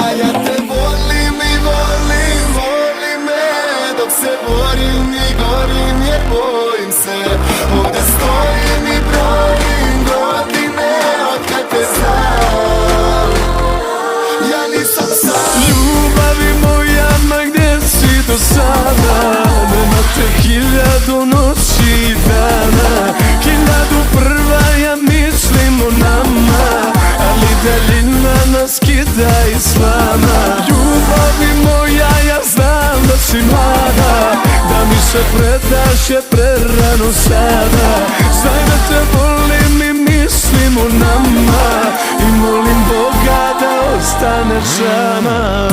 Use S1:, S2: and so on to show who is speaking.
S1: A ja te volim i volim, voli me. Dok se borim i gorim jer bojim se. Ovdje stojim i brojim godine otkad te znam. Ja nisam sam.
S2: Ljubavi moja, ma gdje si do sada? Nema te 1000 noći i dana, 1001 ja mislim o nama, ali daljina nas kida i slama. Ljubavi moja, ja znam da si mlada, da mi se predaš je prerano sada. Znaj da te volim i mislim o nama, i molim Boga da ostaneš sama.